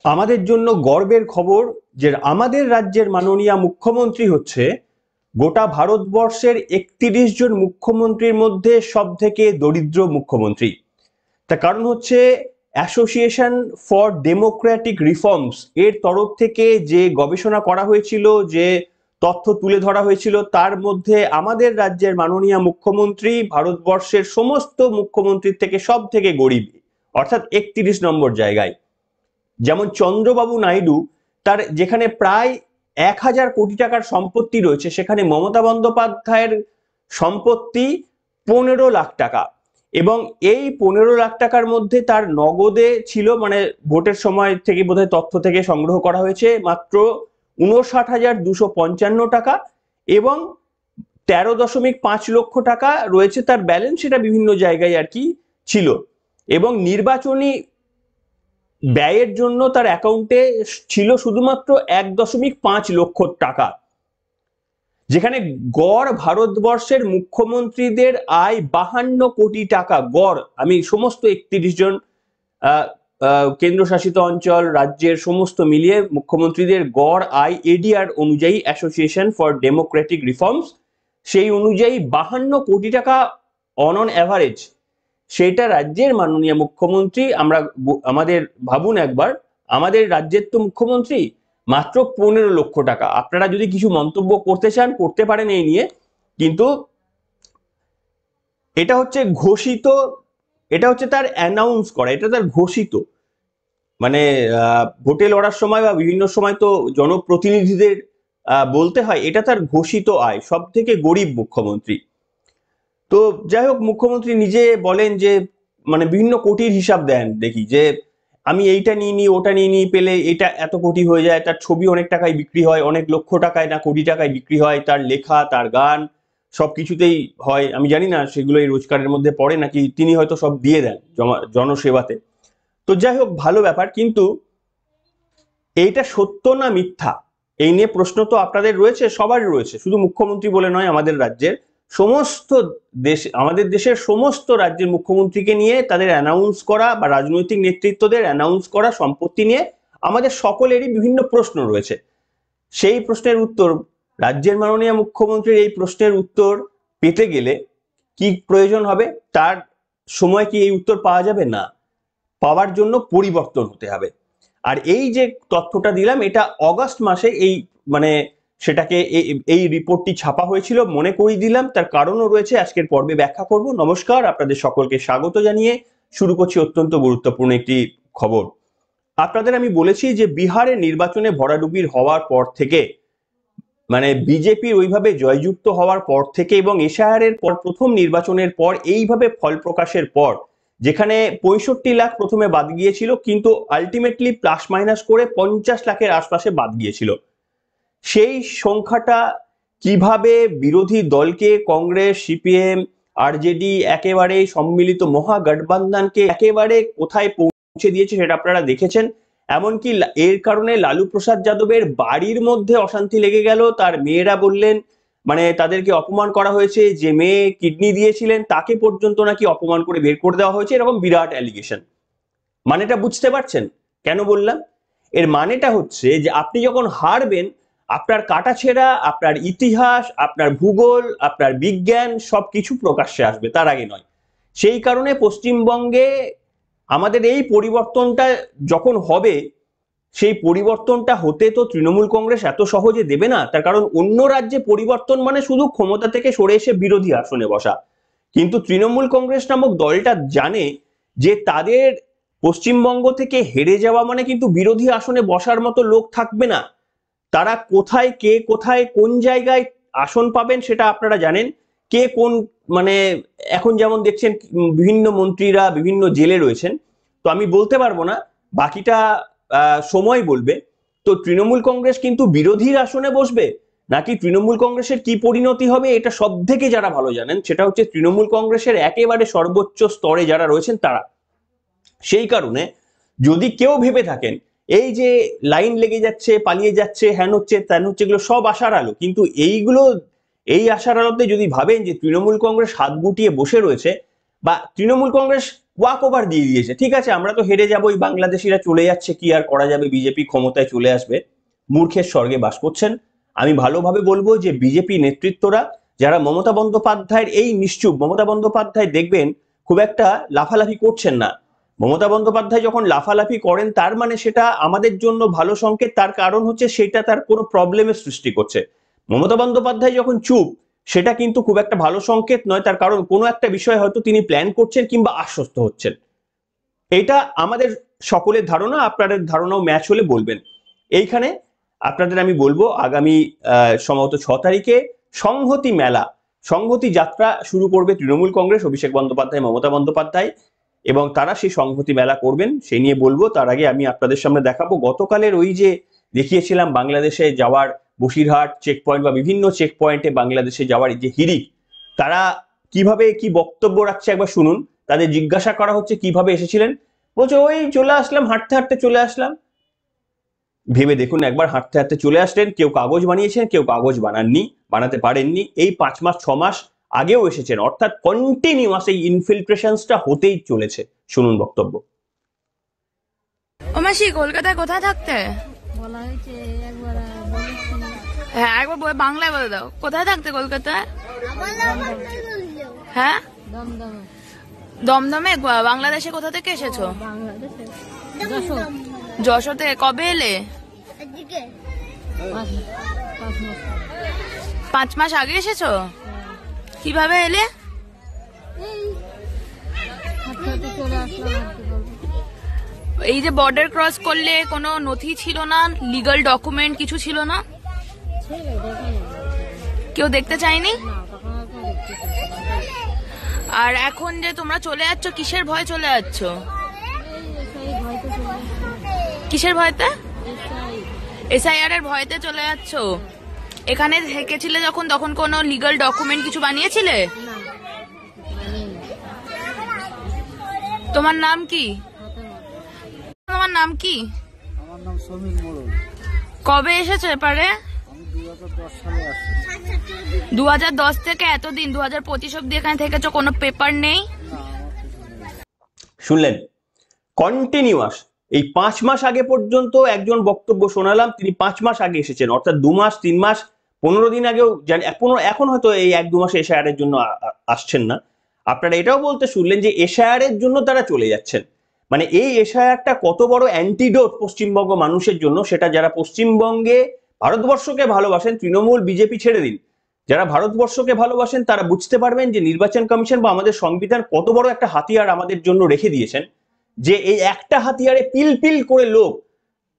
আমাদের জন্য গর্বের খবর যে আমাদের রাজ্যের মাননীয় মুখ্যমন্ত্রী হচ্ছে গোটা ভারতবর্ষের ৩১ জন মুখ্যমন্ত্রীর মধ্যে সব থেকে দরিদ্র মুখ্যমন্ত্রী। তার কারণ হচ্ছে অ্যাসোসিয়েশন ফর ডেমোক্রেটিক রিফর্মস এর তরফ থেকে যে গবেষণা করা হয়েছিল, যে তথ্য তুলে ধরা হয়েছিল, তার মধ্যে আমাদের রাজ্যের মাননীয় মুখ্যমন্ত্রী ভারতবর্ষের সমস্ত মুখ্যমন্ত্রীর থেকে সব থেকে গরিব, অর্থাৎ ৩১ নম্বর জায়গায়। যেমন চন্দ্রবাবু নাইডু, তার যেখানে প্রায় ১,০০০ কোটি টাকার সম্পত্তি রয়েছে, সেখানে মমতা বন্দ্যোপাধ্যায়ের সম্পত্তি ১৫ লাখ টাকা, এবং এই ১৫ লাখ টাকার মধ্যে তার নগদে ছিল, মানে ভোটের সময় থেকে বোধহয় তথ্য থেকে সংগ্রহ করা হয়েছে, মাত্র ৫৯,২৫৫ টাকা, এবং ১৩.৫ লক্ষ টাকা রয়েছে তার ব্যালেন্স, সেটা বিভিন্ন জায়গায় আর কি ছিল। এবং নির্বাচনী ব্যয়ের জন্য তার অ্যাকাউন্টে ছিল শুধুমাত্র ১.৫ লক্ষ টাকা। যেখানে গড় ভারতবর্ষের মুখ্যমন্ত্রীদের আয় ৫২ কোটি টাকা গড়। আমি সমস্ত ৩১ জন কেন্দ্রশাসিত অঞ্চল, রাজ্যের সমস্ত মিলিয়ে মুখ্যমন্ত্রীদের গড় আয় এডিআর অনুযায়ী, অ্যাসোসিয়েশন ফর ডেমোক্রেটিক রিফর্মস সেই অনুযায়ী ৫২ কোটি টাকা অন অ্যাভারেজ। সেটা রাজ্যের মাননীয় মুখ্যমন্ত্রী, আমাদের ভাবুন একবার, আমাদের রাজ্যের তো মুখ্যমন্ত্রী মাত্র ১৫ লক্ষ টাকা। আপনারা যদি কিছু মন্তব্য করতে চান করতে পারেন এই নিয়ে, কিন্তু এটা হচ্ছে ঘোষিত, এটা হচ্ছে তার অ্যানাউন্স করা, এটা তার ঘোষিত, মানে ভোটে লড়ার সময় বা বিভিন্ন সময় তো জনপ্রতিনিধিদের বলতে হয়, এটা তার ঘোষিত আয়, সব থেকে গরিব মুখ্যমন্ত্রী। তো যাই হোক, মুখ্যমন্ত্রী নিজে বলেন যে, মানে বিভিন্ন কোটির হিসাব দেন দেখি, যে আমি এইটা নিয়ে নিই, ওটা নিয়ে নিই, পেলে এটা এত কোটি হয়ে যায়, তার ছবি অনেক টাকায় বিক্রি হয়, অনেক লক্ষ টাকায় না কোটি টাকায় বিক্রি হয়, তার লেখা, তার গান সবকিছুতেই হয়। আমি জানি না সেগুলো এই রোজগারের মধ্যে পড়ে নাকি, তিনি হয়তো সব দিয়ে দেন জনসেবাতে। তো যাই হোক, ভালো ব্যাপার, কিন্তু এইটা সত্য না মিথ্যা এই নিয়ে প্রশ্ন তো আপনাদের রয়েছে, সবারই রয়েছে, শুধু মুখ্যমন্ত্রী বলে নয়, আমাদের রাজ্যের সমস্ত আমাদের দেশের সমস্ত রাজ্যের মুখ্যমন্ত্রীকে নিয়ে তাদের অ্যানাউন্স করা বা রাজনৈতিক নেতৃত্বদের অ্যানাউন্স করা সম্পত্তি নিয়ে আমাদের সকলেরই বিভিন্ন প্রশ্ন রয়েছে। সেই প্রশ্নের উত্তর, রাজ্যের মাননীয় মুখ্যমন্ত্রীর এই প্রশ্নের উত্তর পেতে গেলে কি প্রয়োজন হবে? তার সময় কি এই উত্তর পাওয়া যাবে? না, পাওয়ার জন্য পরিবর্তন হতে হবে। আর এই যে তথ্যটা দিলাম, এটা অগাস্ট মাসে এই মানে সেটাকে এই রিপোর্টটি ছাপা হয়েছিল, মনে করিয়ে দিলাম, তার কারণও রয়েছে, আজকের পর্বে ব্যাখ্যা করব। নমস্কার, আপনাদের সকলকে স্বাগত জানিয়ে শুরু করছি অত্যন্ত গুরুত্বপূর্ণ একটি খবর। আপনাদের আমি বলেছি যে বিহারের নির্বাচনে ভরাডুবির হওয়ার পর থেকে, মানে বিজেপির ওইভাবে জয়যুক্ত হওয়ার পর থেকে, এবং এশায়ারের পর প্রথম নির্বাচনের পর এইভাবে ফল প্রকাশের পর, যেখানে ৬৫ লাখ প্রথমে বাদ গিয়েছিল, কিন্তু আলটিমেটলি প্লাস মাইনাস করে ৫০ লাখের আশপাশে বাদ গিয়েছিল, সেই সংখ্যাটা কিভাবে বিরোধী দলকে, কংগ্রেস, সিপিএম, আরজেডি, একেবারে সম্মিলিত মহাগঠবন্ধনকে একেবারে কোথায় পৌঁছে দিয়েছে সেটা আপনারা দেখেছেন। এমনকি এর কারণে লালু প্রসাদ যাদবের বাড়ির মধ্যে অশান্তি লেগে গেল। তার মেয়েরা বললেন, মানে তাদেরকে অপমান করা হয়েছে, যে মেয়ে কিডনি দিয়েছিলেন তাকে পর্যন্ত নাকি অপমান করে বের করে দেওয়া হয়েছে, এরকম বিরাট অ্যালিগেশন। মানেটা বুঝতে পারছেন কেন বললাম? এর মানেটা হচ্ছে যে আপনি যখন হারবেন, আপনার কাটাছেঁড়া, আপনার ইতিহাস, আপনার ভূগোল, আপনার বিজ্ঞান সবকিছু প্রকাশ্যে আসবে, তার আগে নয়। সেই কারণে পশ্চিমবঙ্গে আমাদের এই পরিবর্তনটা যখন হবে, সেই পরিবর্তনটা হতে তো তৃণমূল কংগ্রেস এত সহজে দেবে না। তার কারণ অন্য রাজ্যে পরিবর্তন মানে শুধু ক্ষমতা থেকে সরে এসে বিরোধী আসনে বসা, কিন্তু তৃণমূল কংগ্রেস নামক দলটা জানে যে তাদের পশ্চিমবঙ্গ থেকে হেরে যাওয়া মানে কিন্তু বিরোধী আসনে বসার মতো লোক থাকবে না। তারা কোথায়, কে কোথায় কোন জায়গায় আসন পাবেন সেটা আপনারা জানেন। কে কোন, মানে এখন যেমন দেখছেন বিভিন্ন মন্ত্রীরা বিভিন্ন জেলে রয়েছেন, তো আমি বলতে পারবো না, বাকিটা সময় বলবে। তো তৃণমূল কংগ্রেস কিন্তু বিরোধীর আসনে বসবে নাকি তৃণমূল কংগ্রেসের কি পরিণতি হবে, এটা সব থেকে যারা ভালো জানেন সেটা হচ্ছে তৃণমূল কংগ্রেসের একেবারে সর্বোচ্চ স্তরে যারা রয়েছেন তারা। সেই কারণে যদি কেউ ভেবে থাকেন এই যে লাইন লেগে যাচ্ছে, পালিয়ে যাচ্ছে, হ্যান হচ্ছে, ত্যান হচ্ছে, এগুলো সব আশার আলো, কিন্তু এইগুলো, এই আশার আলোতে যদি ভাবেন যে তৃণমূল কংগ্রেস হাত গুটিয়ে বসে রয়েছে, বা তৃণমূল কংগ্রেস ওয়াক ওভার দিয়ে দিয়েছে। ঠিক আছে, আমরা তো হেরে যাবো, ওই বাংলাদেশিরা চলে যাচ্ছে, কি আর করা যাবে, বিজেপি ক্ষমতায় চলে আসবে। মূর্খের স্বর্গে বাস করছেন। আমি ভালোভাবে বলবো যে বিজেপি নেতৃত্বরা যারা মমতা বন্দ্যোপাধ্যায়ের এই নিশ্চুপ, মমতা বন্দ্যোপাধ্যায় দেখবেন খুব একটা লাফালাফি করছেন না। মমতা বন্দ্যোপাধ্যায় যখন লাফালাফি করেন তার মানে সেটা আমাদের জন্য ভালো সংকেত, তার কারণ হচ্ছে সেটা তার কোনো প্রবলেমের সৃষ্টি করছে। মমতা বন্দ্যোপাধ্যায় যখন চুপ, সেটা কিন্তু খুব একটা ভালো সংকেত নয়, তার কারণ কোনো একটা বিষয় হয়তো তিনি প্ল্যান করছেন কিংবা আশ্বস্ত হচ্ছেন। এটা আমাদের সকলের ধারণা, আপনাদের ধারণাও ম্যাচ হলে বলবেন। এইখানে আপনাদের আমি বলবো আগামী সম্ভবত 6 তারিখে সংহতি মেলা, সংহতি যাত্রা শুরু করবে তৃণমূল কংগ্রেস, অভিষেক বন্দ্যোপাধ্যায়, মমতা বন্দ্যোপাধ্যায়, এবং তারা সেই সংহতি মেলা করবেন, সেই নিয়ে বলবো। তার আগে আমি আপনাদের সামনে দেখাবো গতকালের ওই যে দেখিয়েছিলাম বাংলাদেশে যাওয়ার, বসিরহাট চেক পয়েন্ট বা বিভিন্ন চেক পয়েন্টে বাংলাদেশে যাওয়ার যে হিড়িক, তারা কিভাবে কি বক্তব্য রাখছে একবার শুনুন। তাদের জিজ্ঞাসা করা হচ্ছে কিভাবে এসেছিলেন, বলছে ওই চলে আসলাম, হাঁটতে হাঁটতে চলে আসলাম। ভেবে দেখুন একবার, হাঁটতে হাঁটতে চলে আসলেন, কেউ কাগজ বানিয়েছেন, কেউ কাগজ বানাননি, বানাতে পারেননি। এই 5 মাস 6 মাস আগেও এসেছেন, অর্থাৎ কন্টিনিউয়াস এই ইনফিলট্রেশনসটা হতেই চলেছে। শুনুন বক্তব্য। ও মাসি, কলকাতায় কোথায় থাকতে? বলা হয়েছে একবার বলেছি। হ্যাঁ, একবার বাংলায় বলে দাও, কোথায় থাকতে কলকাতায়? হ্যাঁ, দমদমে। দমদমে। বাংলাদেশে কোথা থেকে এসেছো? বাংলাদেশে যশোর। যশোর থেকে কবে এলে? 5 মাস। 5 মাস আগে এসেছো? কিভাবে এলে? এই হাঁটতে হাঁটতে চলে আসলাম আর কি বলবো। এই যে বর্ডার ক্রস করলে কোনো নথি ছিল না, লিগাল ডকুমেন্ট কিছু ছিল না? ছেলে দেখেনি। কেউ দেখতে চায়নি? না, তখন আর কেউ দেখতে চাইছে না। আর এখন যে তোমরা চলে যাচ্ছ, কিসের ভয় চলে যাচ্ছ? এই ভয়তে চলে আসলাম। কিসের ভয়তে? এসআই। এসআইআর এর ভয়তে চলে যাচ্ছ? এখানে থেকেছিলে যখন, তখন কোনো লিগাল ডকুমেন্ট কিছু বানিয়েছিলে? না, বানিয়ে নি। তোমার নাম কি? ফাতেমা। তোমার নাম কি? আমার নাম সমীর মোড়ল। কবে এসেছো এপারে? আমি 2010 সালে আসি। 2010 থেকে এতদিন 2025 অব্দি এখানে থেকেছো, কোনো পেপার নেই? না, আমার কিছু নেই। শুনলেন, কন্টিনিউয়াস এই 5 মাস আগে পর্যন্ত একজন বক্তব্য শোনালাম, তিনি 5 মাস আগে এসেছেন, অর্থাৎ 2 মাস 3 মাস 15 দিন আগেও জানি, এখন হয়তো এই 1-2 মাসে এশায়ার এর জন্য আসছেন না। আপনারা এটাও বলতে শুনলেন যে এশায়ার এর জন্য তারা চলে যাচ্ছেন। মানে এই এশায়ারটা কত বড় অ্যান্টিডোট পশ্চিমবঙ্গ মানুষের জন্য, সেটা যারা পশ্চিমবঙ্গে ভারতবর্ষকে ভালোবাসেন, তৃণমূল বিজেপি ছেড়ে দিন, যারা ভারতবর্ষকে ভালোবাসেন তারা বুঝতে পারবেন যে নির্বাচন কমিশন বা আমাদের সংবিধান কত বড় একটা হাতিয়ার আমাদের জন্য রেখে দিয়েছেন, যে এই একটা হাতিয়ারে পিল পিল করে লোক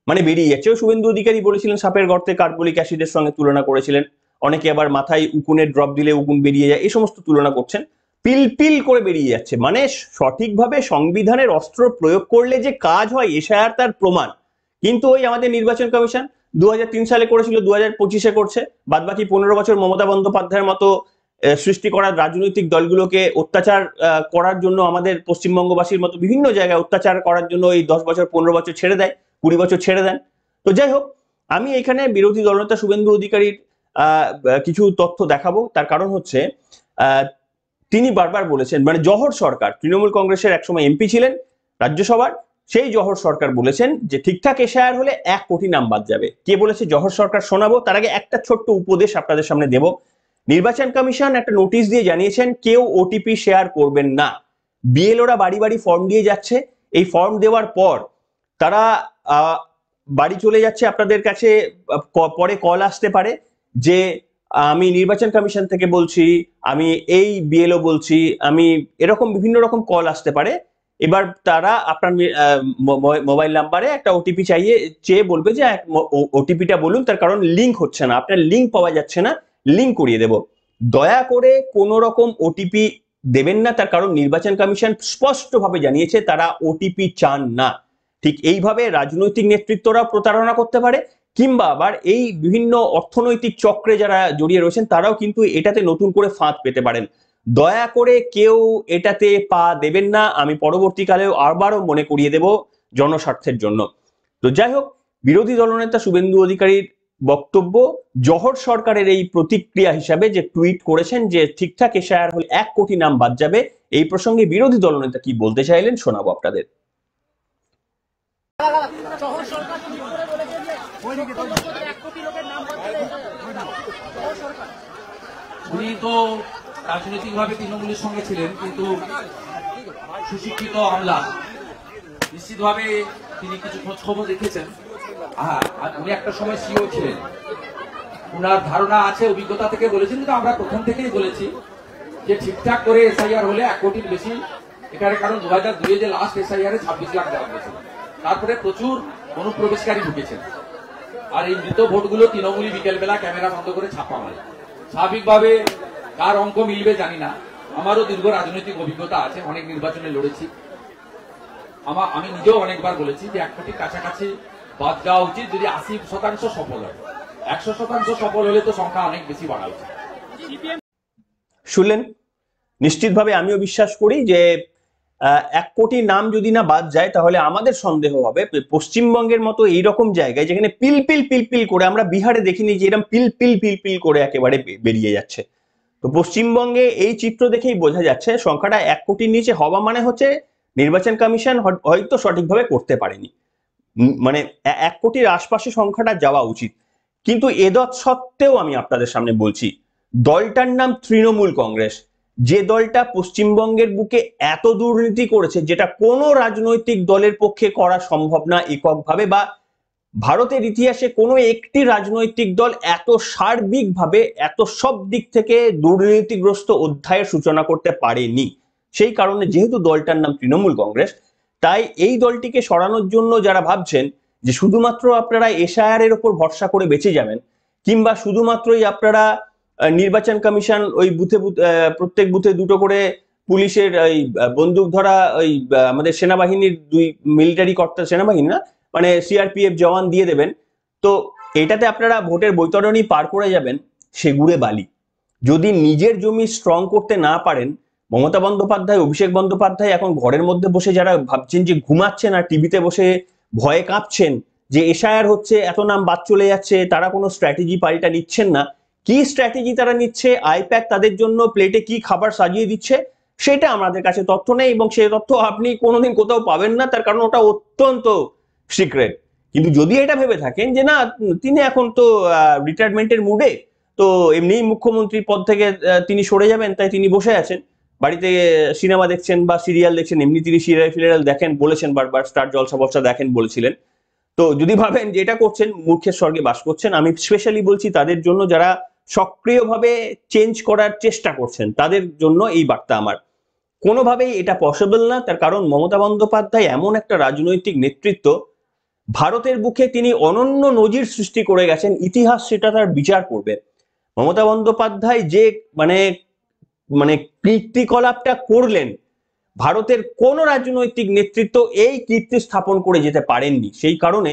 মানে বেরিয়ে যাচ্ছে। শুভেন্দু অধিকারী বলেছিলেন সাপের গর্তে কার্বলিক অ্যাসিডের সঙ্গে তুলনা করেছিলেন, অনেকে আবার মাথায় উকুনের ড্রপ দিলে উকুন বেরিয়ে যায়, এই সমস্ত তুলনা করছেন। পিল পিল করে বেরিয়ে যাচ্ছে, মানে সঠিকভাবে সংবিধানের অস্ত্র প্রয়োগ করলে যে কাজ হয় এশায়ার তার প্রমাণ। কিন্তু ওই আমাদের নির্বাচন কমিশন 2003 সালে করেছিল, 2025-এ করছে। বাদবাকি 15 বছর মমতা বন্দ্যোপাধ্যায়ের মতো সৃষ্টি করা রাজনৈতিক দলগুলোকে অত্যাচার করার জন্য, আমাদের পশ্চিমবঙ্গবাসীর মতো বিভিন্ন জায়গায় অত্যাচার করার জন্য এই 10 বছর 15 বছর ছেড়ে দেয়, 20 বছর ছেড়ে দেন। তো যাই হোক, আমি এখানে বিরোধী দলনেতা শুভেন্দু অধিকারীর কিছু তথ্য দেখাবো। তার কারণ হচ্ছে তিনি বারবার বলেছেন, মানে জহর সরকার, তৃণমূল কংগ্রেসের একসময় এমপি ছিলেন রাজ্যসভার, সেই জহর সরকার বলেছেন যে ঠিকঠাক এশায়ার হলে 1 কোটি নাম বাদ যাবে। কে বলেছে? জহর সরকার শোনাবো। তার আগে একটা ছোট্ট উপদেশ আপনাদের সামনে দেব। নির্বাচন কমিশন একটা নোটিশ দিয়ে জানিয়েছেন কেউ ওটিপি শেয়ার করবেন না। বিএলওরা বাড়ি বাড়ি ফর্ম দিয়ে যাচ্ছে, এই ফর্ম দেওয়ার পর তারা বাড়ি চলে যাচ্ছে আপনাদের কাছে, পরে কল আসতে পারে যে আমি নির্বাচন কমিশন থেকে বলছি, আমি এই বিএলও বলছি, আমি এরকম বিভিন্ন রকম কল আসতে পারে। এবার তারা আপনার মোবাইল নাম্বারে একটা ওটিপি চেয়ে বলবে যে ওটিপিটা বলুন, তার কারণ লিঙ্ক হচ্ছে না, আপনার লিঙ্ক পাওয়া যাচ্ছে না, লিঙ্ক করিয়ে দেব। দয়া করে কোন রকম ওটিপি দেবেন না, তার কারণ নির্বাচন কমিশন স্পষ্টভাবে জানিয়েছে তারা ওটিপি চান না। ঠিক এইভাবে রাজনৈতিক নেতৃত্বরাও প্রতারণা করতে পারে, কিংবা আবার এই বিভিন্ন অর্থনৈতিক চক্রে যারা জড়িয়ে রয়েছেন তারাও কিন্তু এটাতে নতুন করে ফাঁদ পেতে পারেন। দয়া করে কেউ এটাতে পা দেবেন না, আমি পরবর্তীকালেও আবারও মনে করিয়ে দেব জনস্বার্থের জন্য। তো যাই হোক, বিরোধী দলনেতা শুভেন্দু অধিকারীর বক্তব্য জহর সরকারের এই প্রতিক্রিয়া হিসাবে যে টুইট করেছেন যে ঠিকঠাক এশায়ার হলে 1 কোটি নাম বাদ যাবে, এই প্রসঙ্গে বিরোধী দলনেতা কি বলতে চাইলেন শোনাবো আপনাদের। উনি তো রাজনৈতিকভাবে তৃণমূলের সঙ্গে ছিলেন, কিন্তু সুশিক্ষিত আমলা, নিশ্চিতভাবে তিনি কিছু খোঁজ খবর রেখেছেন। আর উনি একটা সময় সিও ছিলেন, উনার ধারণা আছে, অভিজ্ঞতা থেকে বলেছেন। কিন্তু আমরা প্রথম থেকেই বলেছি যে ঠিকঠাক করে এসআইআর হলে 1 কোটির বেশি এখানে, কারণ 2002 যে লাস্ট এসআইআর 26 লাখ দেওয়া হয়েছিল, তারপরে প্রচুর অনুপ্রবেশকারী ঢুকেছেন। আর এই মৃত ভোটগুলো তৃণমূলী বিকেলবেলা ক্যামেরা বন্ধ করে ছাপা হয়। স্বাভাবিকভাবে কার অঙ্ক মিলবে জানি না। আমারও দীর্ঘ রাজনৈতিক অভিজ্ঞতা আছে, অনেক নির্বাচনে লড়েছি। আমি নিজেও অনেকবার বলেছি যে 1 কোটির কাছাকাছি বাদ দেওয়া উচিত যদি 80% সফল হয়। 100% সফল হলে তো সংখ্যা অনেক বেশি বাড়া উচিত। শুনলেন, নিশ্চিতভাবে আমিও বিশ্বাস করি যে 1 কোটি নাম যদি না বাদ যায় তাহলে আমাদের সন্দেহ হবে পশ্চিমবঙ্গের মতো এইরকম জায়গায় যেখানে পিলপিল পিলপিল করে, আমরা বিহারে দেখিনি যে এরকম পিলপিল পিলপিল করে একেবারে বেরিয়ে যাচ্ছে, তো পশ্চিমবঙ্গে এই চিত্র দেখেই বোঝা যাচ্ছে সংখ্যাটা 1 কোটির নিচে হওয়া মানে হচ্ছে নির্বাচন কমিশন হয়তো সঠিকভাবে করতে পারেনি। মানে 1 কোটির আশপাশে সংখ্যাটা যাওয়া উচিত। কিন্তু এদৎ সত্ত্বেও আমি আপনাদের সামনে বলছি, দলটার নাম তৃণমূল কংগ্রেস, যে দলটা পশ্চিমবঙ্গের বুকে এত দুর্নীতি করেছে যেটা কোনো রাজনৈতিক দলের পক্ষে করা সম্ভব না এককভাবে, বা ভারতের ইতিহাসে কোনো একটি রাজনৈতিক দল এত সার্বিকভাবে এত সব দিক থেকে দুর্নীতিগ্রস্ত অধ্যায়ের সূচনা করতে পারেনি। সেই কারণে যেহেতু দলটার নাম তৃণমূল কংগ্রেস, তাই এই দলটিকে সরানোর জন্য যারা ভাবছেন যে শুধুমাত্র আপনারা এসআইআর এর উপর ভরসা করে বেঁচে যাবেন, কিংবা শুধুমাত্রই আপনারা নির্বাচন কমিশন ওই বুথে প্রত্যেক বুথে 2টো করে পুলিশের ওই বন্দুক ধরা ওই আমাদের সেনাবাহিনীর 2 মিলিটারি কর্তা, সেনাবাহিনী না মানে সিআরপিএফ জওয়ান দিয়ে দেবেন, তো এটাতে আপনারা ভোটের বৈতরণী পার করে যাবেন, সেগুড়ে বালি। যদি নিজের জমি স্ট্রং করতে না পারেন, মমতা বন্দ্যোপাধ্যায়, অভিষেক বন্দ্যোপাধ্যায় এখন ঘরের মধ্যে বসে যারা ভাবছেন যে ঘুমাচ্ছেন আর টিভিতে বসে ভয়ে কাঁপছেন যে এসআইআর হচ্ছে, এত নাম বাদ চলে যাচ্ছে, তারা কোনো স্ট্র্যাটেজি পাল্টা নিচ্ছেন না। কি স্ট্র্যাটেজি তারা নিচ্ছে, আইপ্যাক তাদের জন্য প্লেটে কি খাবার সাজিয়ে দিচ্ছে, সেটা আমাদের কাছে তথ্য নেই, এবং সেই তথ্য আপনি কোনোদিন কোথাও পাবেন না, তার কারণ ওটা অত্যন্ত সিক্রেট। কিন্তু যদি এটা ভেবে থাকেন যে না তিনি এখন তো রিটায়ারমেন্টের মুডে, তো এমনিই মুখ্যমন্ত্রী পদ থেকে তিনি সরে যাবেন, তাই তিনি বসে আছেন বাড়িতে, সিনেমা দেখছেন বা সিরিয়াল দেখছেন, এমনি তিনি সিরিয়াল দেখেন বলেছেন, বারবার স্টার জলসা বলসা দেখেন বলেছিলেন, তো যদি ভাবেন যে এটা করছেন মূর্খের স্বর্গে বাস করছেন। আমি স্পেশালি বলছি তাদের জন্য যারা সক্রিয়ভাবে চেঞ্জ করার চেষ্টা করছেন, তাদের জন্য এই বার্তা আমার। কোনোভাবেই এটা পসিবল না, তার কারণ মমতা বন্দ্যোপাধ্যায় এমন একটা রাজনৈতিক নেতৃত্ব, ভারতের বুকে তিনি অনন্য নজির সৃষ্টি করে গেছেন, ইতিহাস সেটা তার বিচার করবে। মমতা বন্দ্যোপাধ্যায় যে মানে মানে কীর্তিকলাপটা করলেন, ভারতের কোন রাজনৈতিক নেতৃত্ব এই কীর্তি স্থাপন করে যেতে পারেননি। সেই কারণে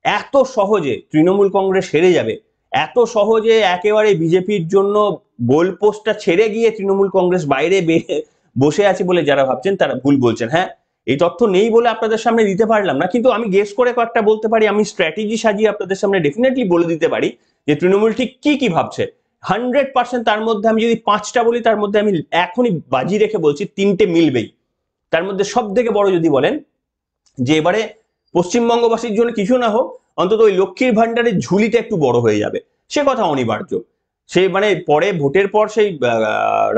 এত সহজে তৃণমূল কংগ্রেস হেরে যাবে, এত সহজে একেবারে বিজেপির জন্য গোলপোস্টটা ছেড়ে গিয়ে তৃণমূল কংগ্রেস বাইরে বসে আছে বলে যারা ভাবছেন তারা ভুল বলছেন। হ্যাঁ, এই তথ্য নেই বলে আপনাদের সামনে দিতে পারলাম না, কিন্তু আমি গেস করে কয়েকটা বলতে পারি, আমি স্ট্র্যাটেজি সাজিয়ে আপনাদের সামনে ডেফিনেটলি বলে দিতে পারি যে তৃণমূল ঠিক কি ভাবছে। 100% তার মধ্যে আমি যদি 5টা বলি, তার মধ্যে আমি এখনই বাজি রেখে বলছি 3টে মিলবেই। তার মধ্যে সব থেকে বড় যদি বলেন যে এবারে পশ্চিমবঙ্গবাসীর জন্য কিছু না হোক, অন্তত ওই লক্ষ্মীর ভান্ডারের ঝুলিটা একটু বড় হয়ে যাবে, সে কথা অনিবার্য। সে মানে পরে ভোটের পর সেই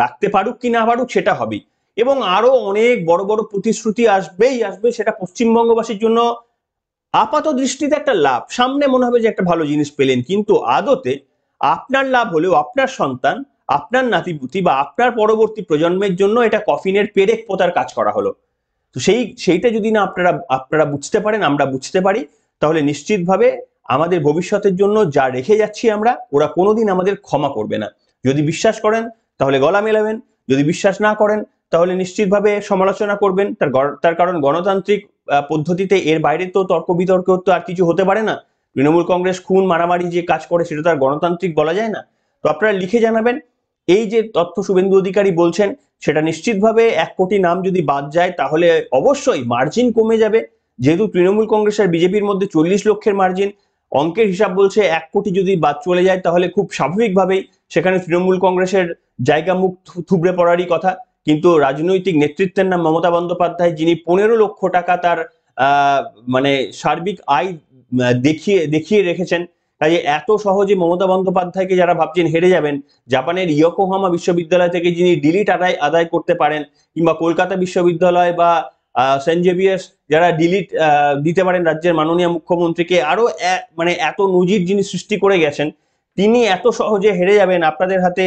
রাখতে পারুক কি না পারুক সেটা হবেই, এবং আরো অনেক বড় বড় প্রতিশ্রুতি আসবে, সেটা পশ্চিমবঙ্গবাসীর জন্য আপাত দৃষ্টিতে একটা লাভ, সামনে মনে হবে যে একটা ভালো জিনিস পেলেন, কিন্তু আদতে আপনার লাভ হলেও আপনার সন্তান, আপনার নাতিপুতি বা আপনার পরবর্তী প্রজন্মের জন্য এটা কফিনের পেরেক পোতার কাজ করা হলো। তো সেইটা যদি না আপনারা বুঝতে পারেন, আমরা বুঝতে পারি, তাহলে নিশ্চিতভাবে আমাদের ভবিষ্যতের জন্য যা রেখে যাচ্ছি আমরা, ওরা কোনোদিন আমাদের ক্ষমা করবে না। যদি বিশ্বাস করেন তাহলে গলা মেলাবেন, যদি বিশ্বাস না করেন তাহলে নিশ্চিতভাবে সমালোচনা করবেন। তার কারণ গণতান্ত্রিক পদ্ধতিতে এর বাইরে তো তর্ক বিতর্ক তো আর কিছু হতে পারে না। তৃণমূল কংগ্রেস খুন মারামারি যে কাজ করে সেটা তো আর গণতান্ত্রিক বলা যায় না। তো আপনারা লিখে জানাবেন এই যে তথ্য শুভেন্দু অধিকারী বলছেন, সেটা নিশ্চিতভাবে 1 কোটি নাম যদি বাদ যায় তাহলে অবশ্যই মার্জিন কমে যাবে, যেহেতু তৃণমূল কংগ্রেস আর বিজেপির মধ্যে 40 লক্ষের মার্জিন, অঙ্কের হিসাব বলছে 1 কোটি যদি বাদ চলে যায় তাহলে খুব স্বাভাবিকভাবেই সেখানে তৃণমূল কংগ্রেসের জায়গা মুখ থুবড়ে পড়ারই কথা। কিন্তু রাজনৈতিক নেতৃত্বের নাম মমতা বন্দ্যোপাধ্যায়, যিনি 15 লক্ষ টাকা তার মানে সার্বিক আয় দেখিয়ে রেখেছেন, কাজে এত সহজে মমতা বন্দ্যোপাধ্যায়কে যারা ভাবছেন হেরে যাবেন, জাপানের ইয়োকোহামা বিশ্ববিদ্যালয় থেকে যিনি ডিলিট আদায় করতে পারেন, কিংবা কলকাতা বিশ্ববিদ্যালয় বা সেন্ট জেভিয়ার্স যারা ডিলিট দিতে পারেন রাজ্যের মাননীয় মুখ্যমন্ত্রীকে, আরো মানে এত নজির যিনি সৃষ্টি করে গেছেন, তিনি এত সহজে হেরে যাবেন, আপনাদের হাতে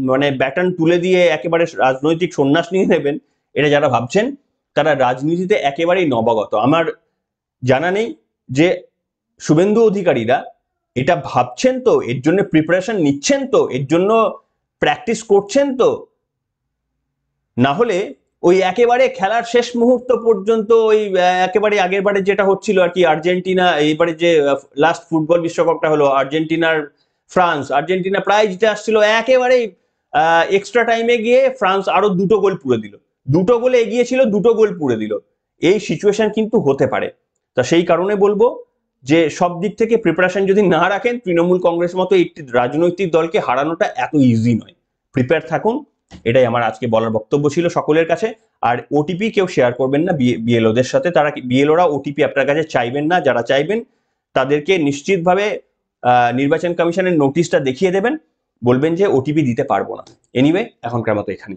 মানে ব্যাটন তুলে দিয়ে একেবারে রাজনৈতিক সন্ন্যাস নিয়ে নেবেন, এটা যারা ভাবছেন তারা রাজনীতিতে একেবারেই নবাগত। আমার জানা নেই যে শুভেন্দু অধিকারীরা এটা ভাবছেন তো, এর জন্য প্রিপারেশন নিচ্ছেন তো, এর জন্য প্র্যাকটিস করছেন তো, না হলে ওই একেবারে খেলার শেষ মুহূর্ত পর্যন্ত ওই একেবারে আগের বারে যেটা হচ্ছিল আর কি, আর্জেন্টিনা এইবারে যে লাস্ট ফুটবল বিশ্বকাপটা হলো আর্জেন্টিনার ফ্রান্স, আর্জেন্টিনা প্রায় জিতে আসছিল, একেবারেই এক্সট্রা টাইমে গিয়ে ফ্রান্স আরো 2টো গোল পুরে দিল, 2টো গোলে এগিয়েছিল, 2টো গোল পুরে দিল। এই সিচুয়েশন কিন্তু হতে পারে। তা সেই কারণে বলবো যে সব দিক থেকে প্রিপারেশন যদি না রাখেন, তৃণমূল কংগ্রেস মতো একটি রাজনৈতিক দলকে হারানোটা এত ইজি নয়। প্রিপেয়ার থাকুন, এটাই আমার আজকে বলার বক্তব্য ছিল সকলের কাছে। আর ওটিপি কেউ শেয়ার করবেন না বিএলওদের সাথে, তারা বিএলওরা ওটিপি আপনার কাছে চাইবেন না, যারা চাইবেন তাদেরকে নিশ্চিতভাবে নির্বাচন কমিশনের নোটিশটা দেখিয়ে দেবেন, বলবেন যে ওটিপি দিতে পারবো না। এনিওয়ে, এখনকার মতো এখানে।